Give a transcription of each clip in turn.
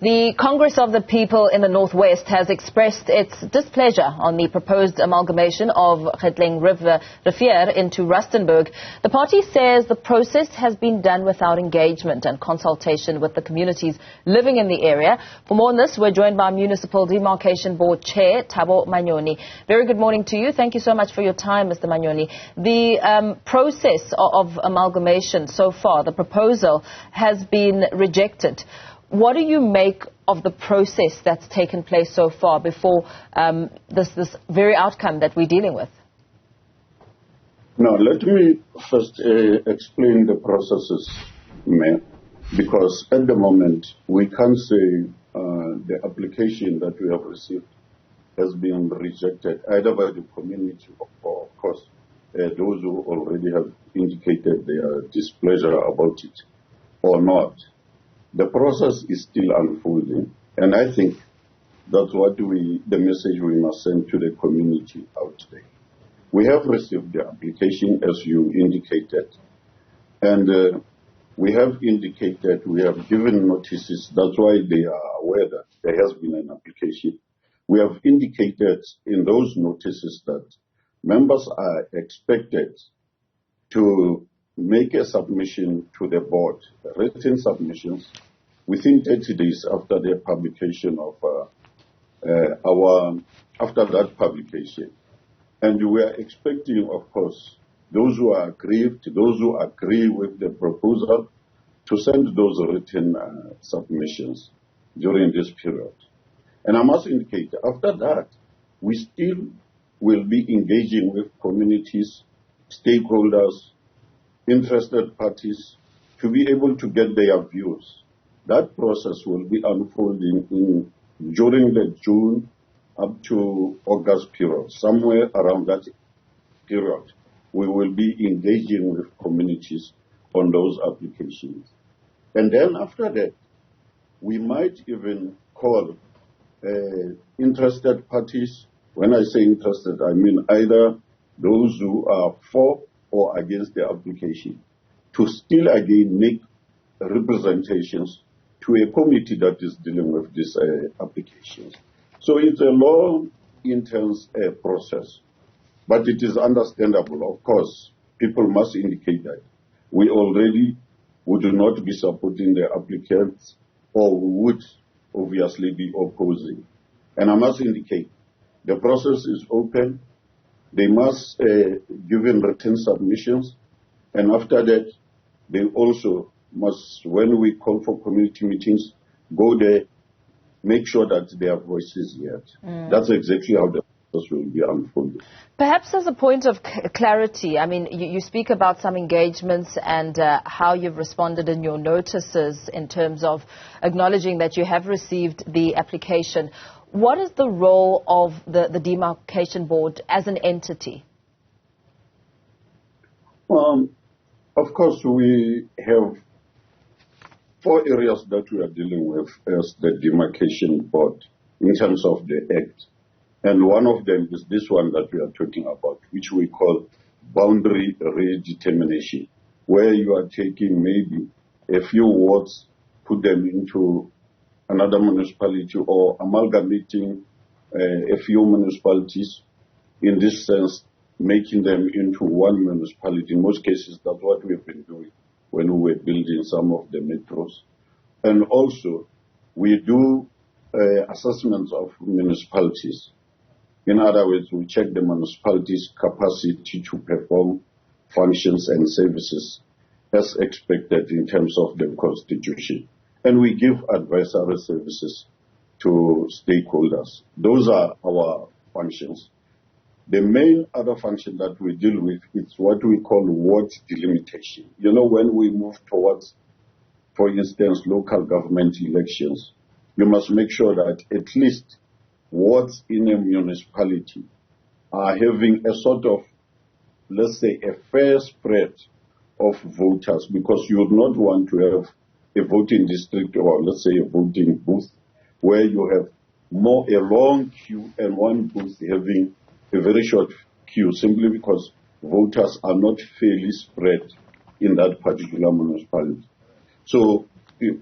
The Congress of the People in the Northwest has expressed its displeasure on the proposed amalgamation of Kgetleng Rivier into Rustenburg. The party says the process has been done without engagement and consultation with the communities living in the area. For more on this, we're joined by Municipal Demarcation Board Chair Thabo Manyoni. Very good morning to you. Thank you so much for your time, Mr. Manyoni. The process of amalgamation so far, the proposal, has been rejected. What do you make of the process that's taken place so far before this very outcome that we're dealing with? Now, let me first explain the processes, Mayor, because at the moment we can't say the application that we have received has been rejected either by the community or, of course, those who already have indicated their displeasure about it or not. The process is still unfolding, and I think that's what the message we must send to the community out there. We have received the application, as you indicated, and we have indicated, we have given notices. That's why they are aware that there has been an application. We have indicated in those notices that members are expected to make a submission to the board, written submissions, within 30 days after the publication of after that publication. And we are expecting, of course, those who are aggrieved, those who agree with the proposal, to send those written submissions during this period. And I must indicate, after that, we still will be engaging with communities, stakeholders, interested parties, to be able to get their views. That process will be unfolding during the June up to August period. Somewhere around that period, we will be engaging with communities on those applications. And then after that, we might even call interested parties. When I say interested, I mean either those who are for or against the application, to still again make representations to a committee that is dealing with these applications. So it's a long, intense process, but it is understandable. Of course, people must indicate that we already would not be supporting the applicants, or would obviously be opposing. And I must indicate the process is open. They must give in written submissions, and after that, they also must, when we call for community meetings, go there, make sure that their voice is heard. That's exactly how the process will be unfolded. Perhaps as a point of clarity, I mean, you speak about some engagements and how you've responded in your notices in terms of acknowledging that you have received the application. What is the role of the Demarcation Board as an entity? Of course, we have 4 areas that we are dealing with as the Demarcation Board in terms of the Act. And one of them is this one that we are talking about, which we call boundary redetermination, where you are taking maybe a few wards, put them into another municipality, or amalgamating a few municipalities, in this sense, making them into one municipality. In most cases, that's what we've been doing when we were building some of the metros. And also, we do assessments of municipalities. In other words, we check the municipality's capacity to perform functions and services as expected in terms of the Constitution. And we give advisory services to stakeholders. Those are our functions. The main other function that we deal with is what we call ward delimitation. You know, when we move towards, for instance, local government elections, you must make sure that at least wards in a municipality are having a sort of, let's say, a fair spread of voters, because you would not want to have a voting district, or let's say a voting booth, where you have a long queue and one booth having a very short queue, simply because voters are not fairly spread in that particular municipality. So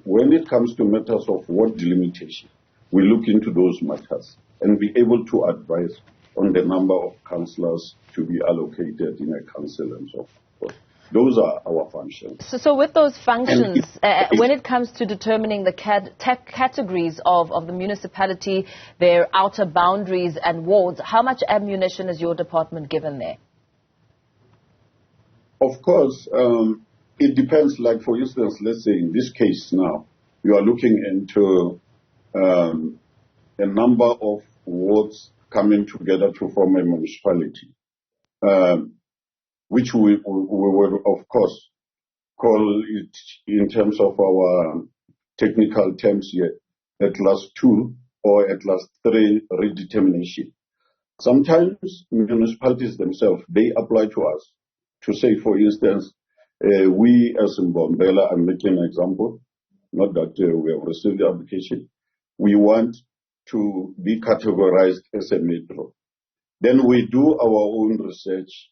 when it comes to matters of ward delimitation, we look into those matters and be able to advise on the number of councillors to be allocated in a council and so forth. Those are our functions. So with those functions, when it comes to determining the categories of the municipality, their outer boundaries and wards, how much ammunition is your department given there? Of course, it depends. Like, for instance, let's say in this case now, you are looking into a number of wards coming together to form a municipality, which we will, of course, call it, in terms of our technical terms here, at last 2 or at last 3 redetermination. Sometimes municipalities themselves, they apply to us to say, for instance, we as in Bombela, I'm making an example, not that we have received the application, we want to be categorized as a metro. Then we do our own research.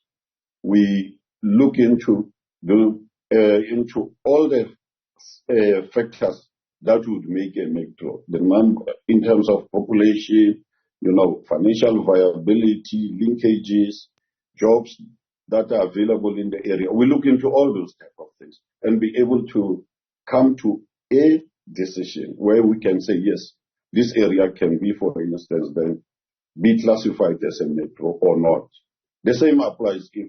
We look into all the factors that would make a metro. The number in terms of population, financial viability, linkages, jobs that are available in the area. We look into all those type of things and be able to come to a decision where we can say, yes, this area can be, for instance, then be classified as a metro or not. The same applies if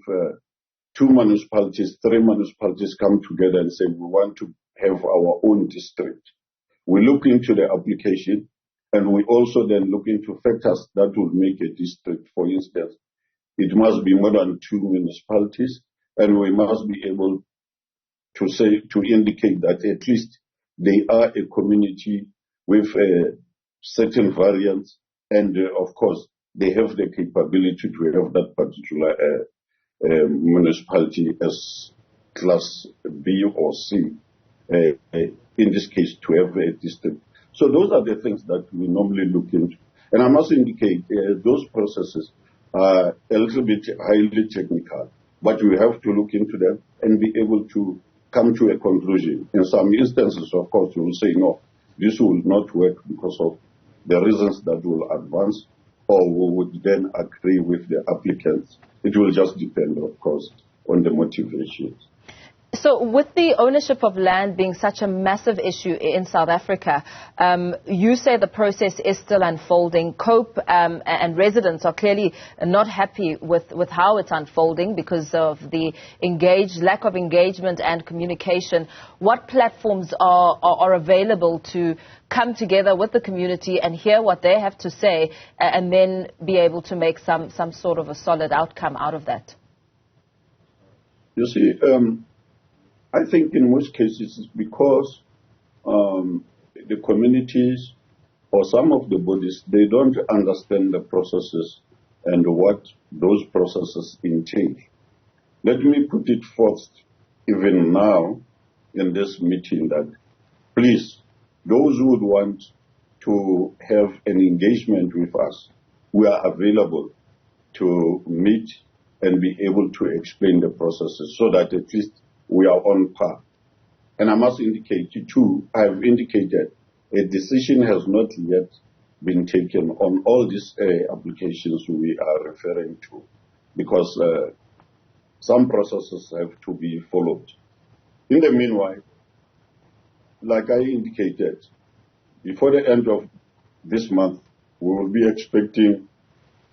2 municipalities, 3 municipalities come together and say we want to have our own district. We look into the application and we also then look into factors that would make a district. For instance, it must be more than 2 municipalities, and we must be able to indicate that at least they are a community with certain variants, and of course they have the capability to have that particular municipality as class B or C, in this case to have a district. So those are the things that we normally look into. And I must indicate those processes are a little bit highly technical, but we have to look into them and be able to come to a conclusion. In some instances, of course, we will say, no, this will not work because of the reasons that will advance, or we would then agree with the applicants. It will just depend, of course, on the motivations. So with the ownership of land being such a massive issue in South Africa, you say the process is still unfolding. COPE and residents are clearly not happy with how it's unfolding because of the lack of engagement and communication. What platforms are available to come together with the community and hear what they have to say and then be able to make some sort of a solid outcome out of that? You see, I think in most cases it's because the communities or some of the bodies, they don't understand the processes and what those processes entail. Let me put it first, even now in this meeting, that please, those who would want to have an engagement with us, we are available to meet and be able to explain the processes so that at least we are on par. And I must indicate too, I have indicated a decision has not yet been taken on all these applications we are referring to, because some processes have to be followed. In the meanwhile, like I indicated, before the end of this month, we will be expecting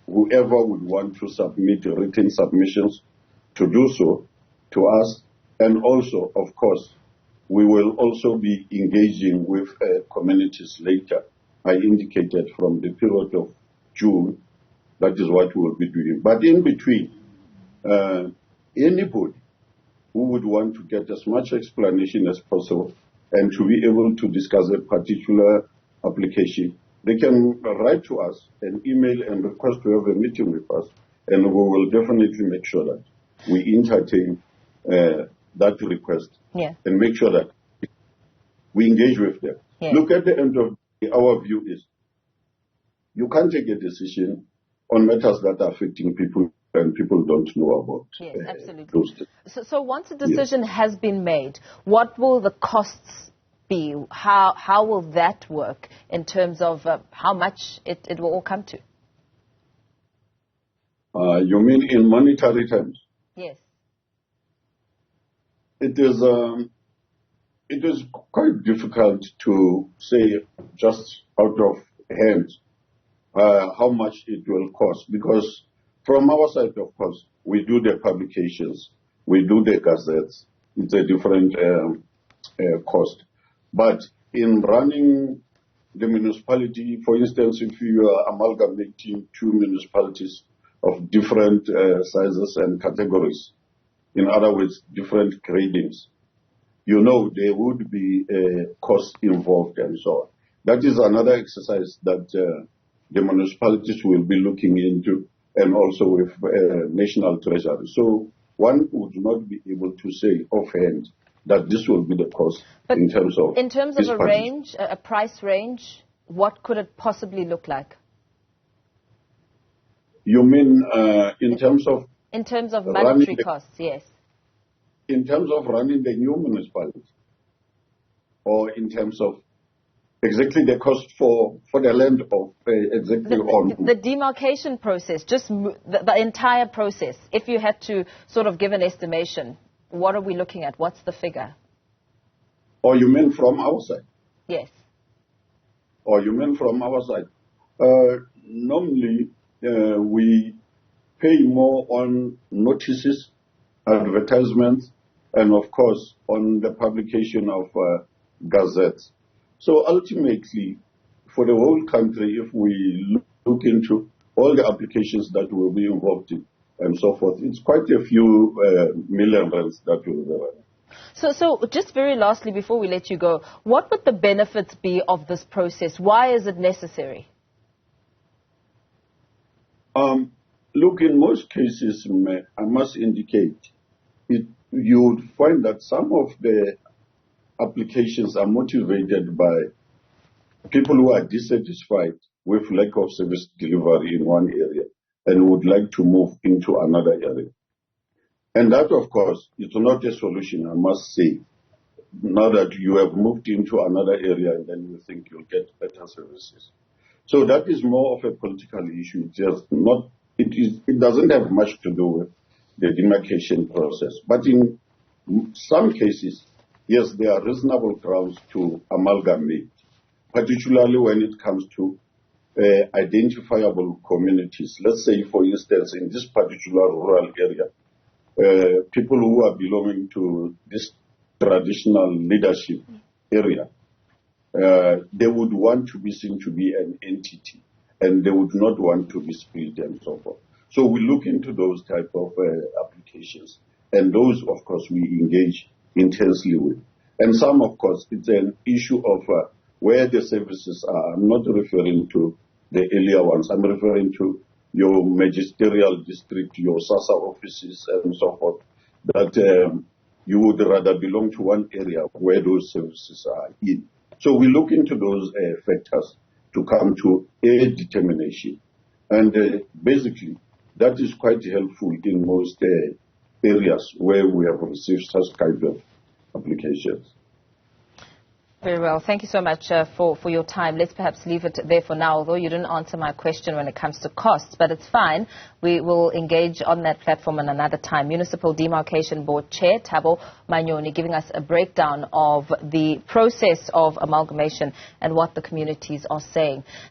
whoever would want to submit written submissions to do so to us. And also, of course, we will also be engaging with communities later. I indicated from the period of June, that is what we will be doing. But in between, anybody who would want to get as much explanation as possible and to be able to discuss a particular application, they can write to us and email and request to have a meeting with us, and we will definitely make sure that we entertain that request, and make sure that we engage with them. Look, at the end of our view is, you can't take a decision on matters that are affecting people and people don't know about. Yes, absolutely. So once a decision has been made, what will the costs be? How will that work in terms of how much it will all come to? You mean in monetary terms? Yes. It is quite difficult to say just out of hand how much it will cost, because from our side, of course, we do the publications, we do the gazettes. It's a different cost. But in running the municipality, for instance, if you are amalgamating two municipalities of different sizes and categories, in other words, different gradings, you know there would be costs involved and so on. That is another exercise that the municipalities will be looking into, and also with National Treasury. So one would not be able to say offhand that this will be the cost. But in terms of a range, a price range, what could it possibly look like? You mean in terms of... In terms of monetary costs, yes. In terms of running the new municipality? Or in terms of exactly the cost for the land of exactly on... The demarcation process, just the entire process. If you had to sort of give an estimation, what are we looking at? What's the figure? Or you mean from our side? Yes. Or you mean from our side? Normally, we pay more on notices, advertisements, and of course on the publication of gazettes. So ultimately, for the whole country, if we look into all the applications that will be involved in and so forth, it's quite a few million rands that will be running. So just very lastly, before we let you go, what would the benefits be of this process? Why is it necessary? Look, in most cases, I must indicate, you would find that some of the applications are motivated by people who are dissatisfied with lack of service delivery in one area and would like to move into another area. And that, of course, is not a solution, I must say. Now that you have moved into another area and then you think you'll get better services. So that is more of a political issue. It doesn't have much to do with the demarcation process. But in some cases, yes, there are reasonable grounds to amalgamate, particularly when it comes to identifiable communities. Let's say, for instance, in this particular rural area, people who are belonging to this traditional leadership area, they would want to be seen to be an entity, and they would not want to be split and so forth. So we look into those type of applications, and those, of course, we engage intensely with. And some, of course, it's an issue of where the services are. I'm not referring to the earlier ones. I'm referring to your magisterial district, your SASA offices, and so forth, that you would rather belong to one area where those services are in. So we look into those factors to come to a determination. And basically, that is quite helpful in most areas where we have received such kind of applications. Very well. Thank you so much for your time. Let's perhaps leave it there for now, although you didn't answer my question when it comes to costs, but it's fine. We will engage on that platform in another time. Municipal Demarcation Board Chair Thabo Manyoni giving us a breakdown of the process of amalgamation and what the communities are saying.